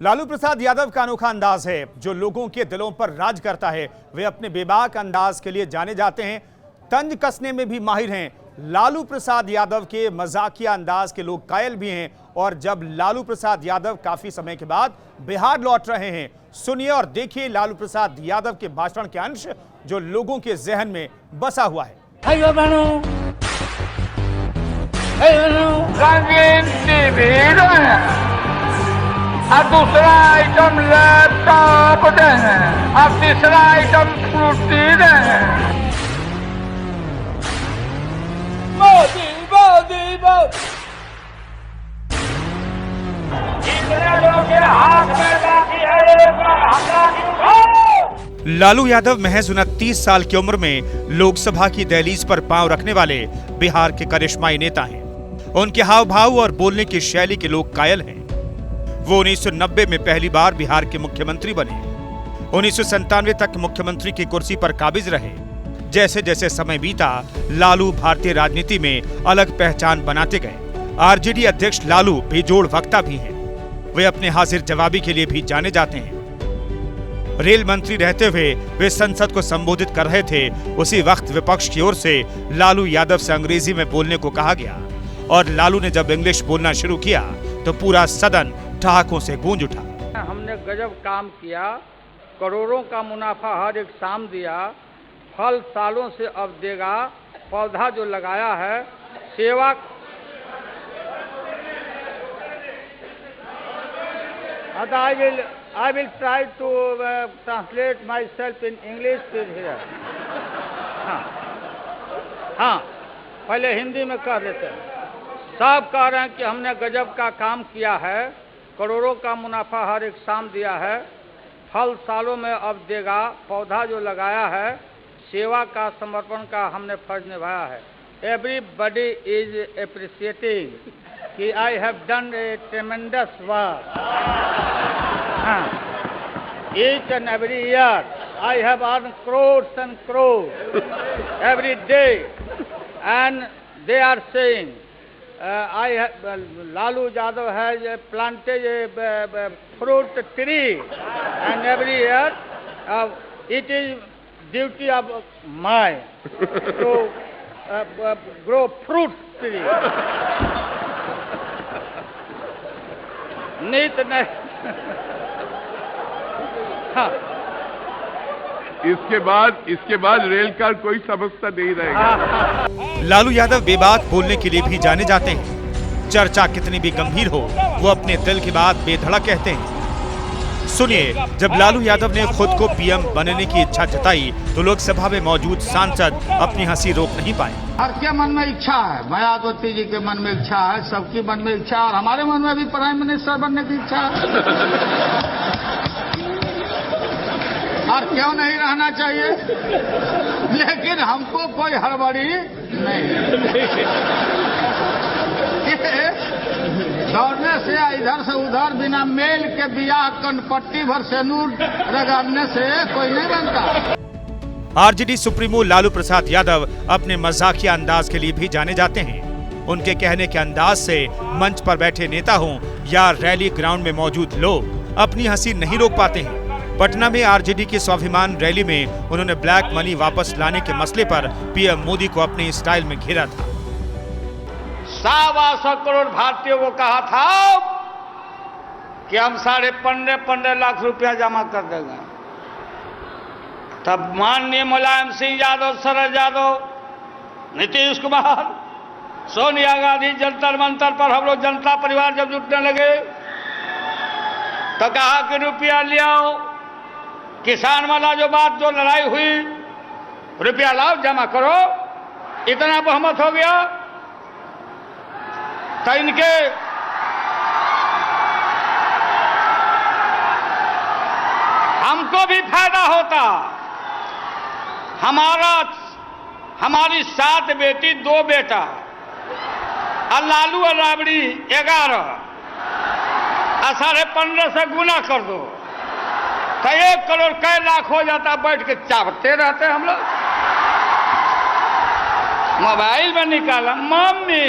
लालू प्रसाद यादव का अनोखा अंदाज है जो लोगों के दिलों पर राज करता है। वे अपने बेबाक अंदाज के लिए जाने जाते हैं, तंज कसने में भी माहिर हैं। लालू प्रसाद यादव के मजाकिया अंदाज के लोग कायल भी हैं। और जब लालू प्रसाद यादव काफी समय के बाद बिहार लौट रहे हैं, सुनिए और देखिए लालू प्रसाद यादव के भाषण के अंश जो लोगों के जहन में बसा हुआ है। और दूसरा आइटम लैपटॉप दें और तीसरा आइटम फ्रूटी दें। मोदी मोदी मोदी लालू यादव महज 29 साल की उम्र में लोकसभा की दहलीज पर पांव रखने वाले बिहार के करिश्माई नेता हैं। उनके हाव भाव और बोलने की शैली के लोग कायल हैं। वो 1990 में पहली बार बिहार के मुख्यमंत्री बने। 1997 तक मुख्यमंत्री की कुर्सी पर काबिज रहे। जैसे जैसे समय बीता, लालू भारतीय राजनीति में अलग पहचान बनाते गए। आरजेडी अध्यक्ष लालू बेजोड़ वक्ता भी हैं। वे अपने हाजिर जवाबी के लिए भी जाने जाते हैं। रेल मंत्री रहते हुए वे संसद को संबोधित कर रहे थे। उसी वक्त विपक्ष की ओर से लालू यादव से अंग्रेजी में बोलने को कहा गया और लालू ने जब इंग्लिश बोलना शुरू किया तो पूरा सदन ठहाकों से गूंज उठा। हमने गजब काम किया, करोड़ों का मुनाफा हर एक शाम दिया, फल सालों से अब देगा, पौधा जो लगाया है सेवा। I will try to translate myself in English here. हाँ, पहले हिंदी में कह देते हैं। सब कह रहे हैं कि हमने गजब का काम किया है, करोड़ों का मुनाफा हर एक शाम दिया है, फल सालों में अब देगा, पौधा जो लगाया है सेवा का समर्पण का हमने फर्ज निभाया है। एवरीबडी इज एप्रिशिएटिंग कि I have done A ट्रेमेंडस work. Each and every year I have earn crores and crores every day and they are saying Lalu Yadav has planted a fruit tree and every year it is duty of mine to grow fruit tree. नीत नहीं। हाँ। इसके बाद rail का कोई समस्या नहीं रहेगा। लालू यादव बेबाक बोलने के लिए भी जाने जाते हैं। चर्चा कितनी भी गंभीर हो, वो अपने दिल की बात बेधड़क कहते हैं। सुनिए, जब लालू यादव ने खुद को पीएम बनने की इच्छा जताई तो लोकसभा में मौजूद सांसद अपनी हंसी रोक नहीं पाए। हर के मन में इच्छा है, मायावती जी के मन में इच्छा है, सबकी मन में इच्छा है और हमारे मन में भी प्राइम मिनिस्टर बनने की इच्छा है। और क्यों नहीं रहना चाहिए, लेकिन हमको कोई हड़बड़ी नहीं। दौड़ने से इधर से उधर बिना मेल के बियाह कनपट्टी भर से नूर रगड़ने से कोई नहीं बनता। आरजेडी सुप्रीमो लालू प्रसाद यादव अपने मजाकिया अंदाज के लिए भी जाने जाते हैं। उनके कहने के अंदाज से मंच पर बैठे नेता हों या रैली ग्राउंड में मौजूद लोग अपनी हंसी नहीं रोक पाते हैं। पटना में आरजेडी की स्वाभिमान रैली में उन्होंने ब्लैक मनी वापस लाने के मसले पर पीएम मोदी को अपने स्टाइल में घेरा था। 125 करोड़ भारतीयों को कहा था कि हम 15.5 लाख रुपया जमा कर देंगे। तब माननीय मुलायम सिंह यादव, शरद यादव, नीतीश कुमार, सोनिया गांधी जंतर मंतर पर हम लोग जनता परिवार जब जुटने लगे तो कहा कि रुपया ले आओ, किसान वाला जो बात जो लड़ाई हुई, रुपया लाओ जमा करो, इतना बहुमत हो गया तो इनके हमको भी फायदा होता। हमारी 7 बेटी 2 बेटा और लालू और राबड़ी 11 और 15.5 से गुना कर दो तो 1 करोड़ कै लाख हो जाता। बैठ के चावते रहते हम लोग। मोबाइल में निकाला, मम्मी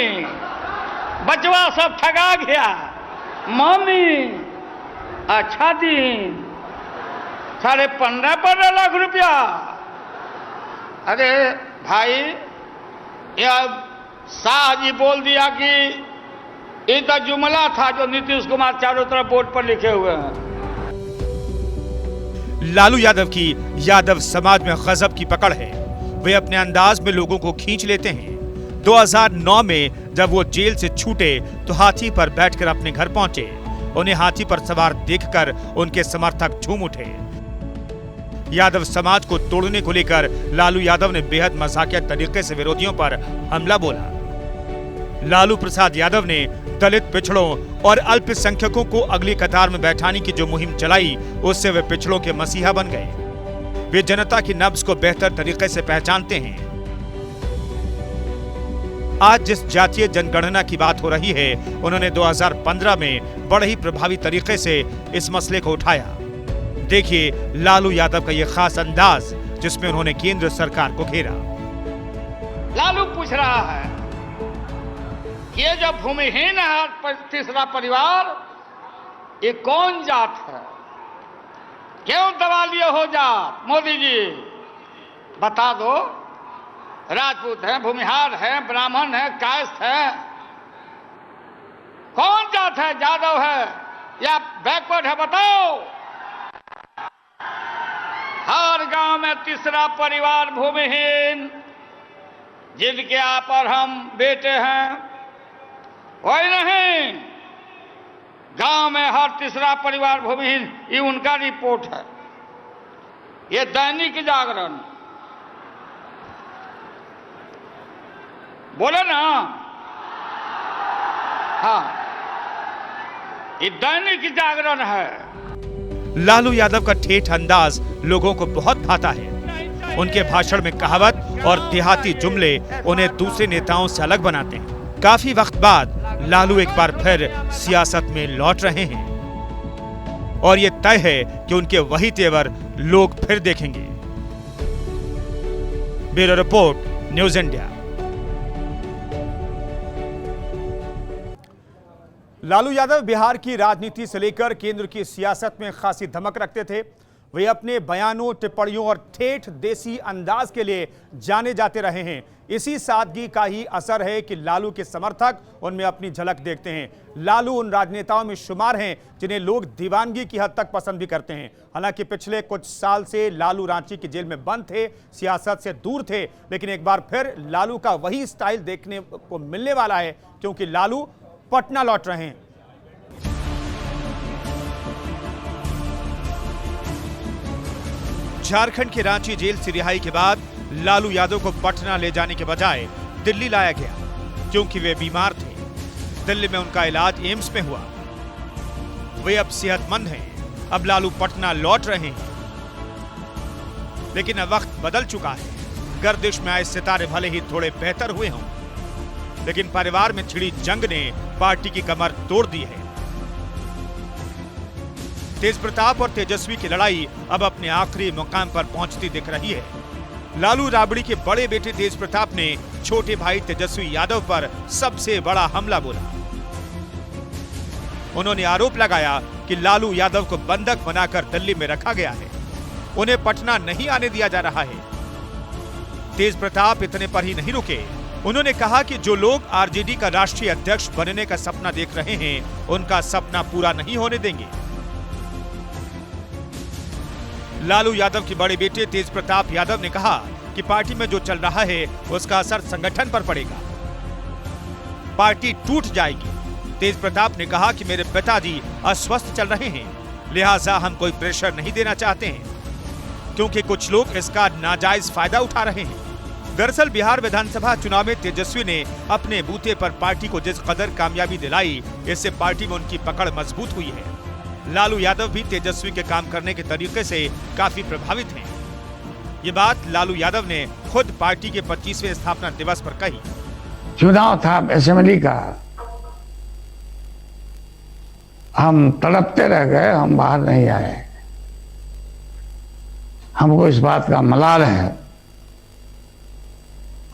बचवा सब ठगा गया, मम्मी अच्छा दिन 15.5 लाख रुपया। अरे भाई, यह शाह जी बोल दिया कि ये तो जुमला था जो नीतीश कुमार चारों तरफ बोर्ड पर लिखे हुए हैं। लालू यादव की यादव समाज में गजब की पकड़ है। वे अपने अंदाज में लोगों को खींच लेते हैं। 2009 में जब वो जेल से छूटे तो हाथी पर बैठकर अपने घर पहुंचे। उन्हें हाथी पर सवार देखकर उनके समर्थक झूम उठे। यादव समाज को तोड़ने को लेकर लालू यादव ने बेहद मजाकिया तरीके से विरोधियों पर हमला बोला। लालू प्रसाद यादव ने दलित, पिछड़ों और अल्पसंख्यकों को अगली कतार में बैठाने की जो मुहिम चलाई, उससे वे पिछड़ों के मसीहा बन गए। वे जनता की नब्ज को बेहतर तरीके से पहचानते हैं। आज जिस जातीय जनगणना की बात हो रही है, उन्होंने 2015 में बड़े ही प्रभावी तरीके से इस मसले को उठाया। देखिए लालू यादव का यह खास अंदाज जिसमें उन्होंने केंद्र सरकार को घेरा। लालू पूछ रहा है कि ये जो भूमिहीन है तीसरा परिवार, ये कौन जात है? क्यों दबा लिए हो जात? मोदी जी बता दो। राजपूत है, भूमिहार है, ब्राह्मण है, कायस्थ है, कौन जात है? यादव है या बैकवर्ड है? बताओ। हर गांव में तीसरा परिवार भूमिहीन, जिनके आप और हम बेटे हैं, वही नहीं, गांव में हर तीसरा परिवार भूमिहीन, ये उनका रिपोर्ट है। ये दैनिक जागरण बोले ना, हाँ, ये दैनिक जागरण है। लालू यादव का ठेठ अंदाज लोगों को बहुत भाता है। उनके भाषण में कहावत और देहाती जुमले उन्हें दूसरे नेताओं से अलग बनाते हैं। काफी वक्त बाद लालू एक बार फिर सियासत में लौट रहे हैं और ये तय है कि उनके वही तेवर लोग फिर देखेंगे। Bureau report, news India. Lalu Yadav Bihar की राजनीति से लेकर केंद्र की सियासत में खासी धमक रखते थे। वे अपने बयानों, टिप्पणियों और ठेठ देसी अंदाज के लिए जाने जाते रहे हैं। इसी सादगी का ही असर है कि लालू के समर्थक उनमें अपनी झलक देखते हैं। लालू उन राजनेताओं में शुमार हैं जिन्हें लोग दीवानगी की हद तक पसंद भी करते हैं। हालांकि पिछले कुछ साल से लालू रांची की जेल में बंद थे, सियासत से दूर थे, लेकिन एक बार फिर लालू का वही स्टाइल देखने को मिलने वाला है, क्योंकि लालू पटना लौट रहे हैं। झारखंड के रांची जेल से रिहाई के बाद लालू यादव को पटना ले जाने के बजाय दिल्ली लाया गया, क्योंकि वे बीमार थे। दिल्ली में उनका इलाज एम्स में हुआ। वे अब सेहतमंद हैं। अब लालू पटना लौट रहे हैं। लेकिन अब वक्त बदल चुका है। गर्दिश में आए सितारे भले ही थोड़े बेहतर हुए हों, लेकिन परिवार में छिड़ी जंग ने पार्टी की कमर तोड़ दी है। तेज प्रताप और तेजस्वी की लड़ाई अब अपने आखिरी मुकाम पर पहुंचती दिख रही है। लालू राबड़ी के बड़े बेटे तेज प्रताप ने छोटे भाई तेजस्वी यादव पर सबसे बड़ा हमला बोला। उन्होंने आरोप लगाया कि लालू यादव को बंधक बनाकर दिल्ली में रखा गया है, उन्हें पटना नहीं आने दिया जा रहा है। तेज प्रताप इतने पर ही नहीं रुके। उन्होंने कहा कि जो लोग आरजेडी का राष्ट्रीय अध्यक्ष बनने का सपना देख रहे हैं, उनका सपना पूरा नहीं होने देंगे। लालू यादव के बड़े बेटे तेज प्रताप यादव ने कहा कि पार्टी में जो चल रहा है उसका असर संगठन पर पड़ेगा, पार्टी टूट जाएगी। तेज प्रताप ने कहा कि मेरे पिताजी अस्वस्थ चल रहे हैं, लिहाजा हम कोई प्रेशर नहीं देना चाहते हैं, क्योंकि कुछ लोग इसका नाजायज फायदा उठा रहे हैं। दरअसल बिहार विधानसभा चुनाव में तेजस्वी ने अपने बूते पर पार्टी को जिस कदर कामयाबी दिलाई, इससे पार्टी में उनकी पकड़ मजबूत हुई है। लालू यादव भी तेजस्वी के काम करने के तरीके से काफी प्रभावित हैं। ये बात लालू यादव ने खुद पार्टी के 25वें स्थापना दिवस पर कही। चुनाव था असेंबली का, हम तड़पते रह गए, हम बाहर नहीं आए। हमको इस बात का मलाल है।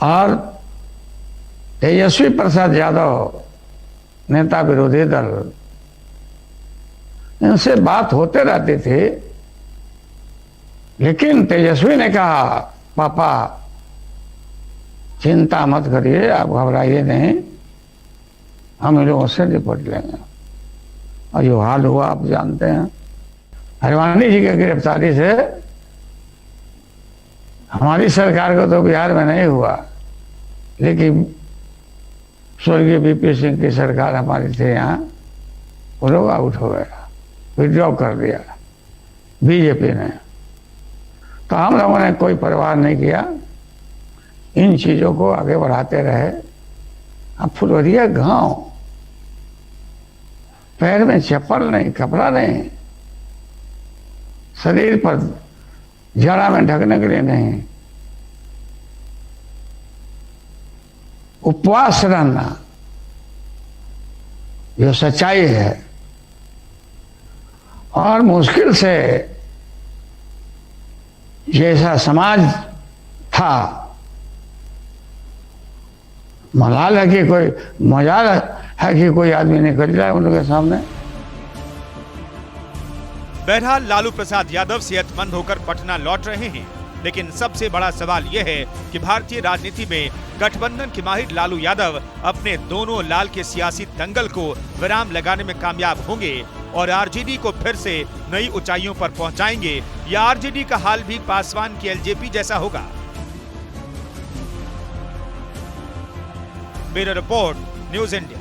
और तेजस्वी प्रसाद यादव नेता विरोधी दल इनसे बात होते रहती थी, लेकिन तेजस्वी ने कहा पापा चिंता मत करिए, आप घबराइए नहीं, हम इन लोगों से निपट लेंगे। और जो हाल हुआ आप जानते हैं। हरवानी जी की गिरफ्तारी से हमारी सरकार को तो बिहार में नहीं हुआ, लेकिन स्वर्गीय वीपी सिंह की सरकार हमारी थी यहाँ, वो लोग आउट हो गया, विड्रॉ कर दिया बीजेपी ने। तो हम लोगों ने कोई परवाह नहीं किया, इन चीज़ों को आगे बढ़ाते रहे। अब फुलवरिया गांव, पैर में चप्पल नहीं, कपड़ा नहीं, शरीर पर जड़ा में ढकने के लिए नहीं, उपवास रहना, जो सच्चाई है। और मुश्किल से जैसा समाज था, मलाल है कि कोई मजाल है कि कोई आदमी निकल जाए उन लोगों के सामने। बहरहाल लालू प्रसाद यादव सेहतमंद होकर पटना लौट रहे हैं, लेकिन सबसे बड़ा सवाल यह है कि भारतीय राजनीति में गठबंधन के माहिर लालू यादव अपने दोनों लाल के सियासी दंगल को विराम लगाने में कामयाब होंगे और आरजेडी को फिर से नई ऊंचाइयों पर पहुंचाएंगे, या आरजेडी का हाल भी पासवान की एलजेपी जैसा होगा। Bureau report, news India.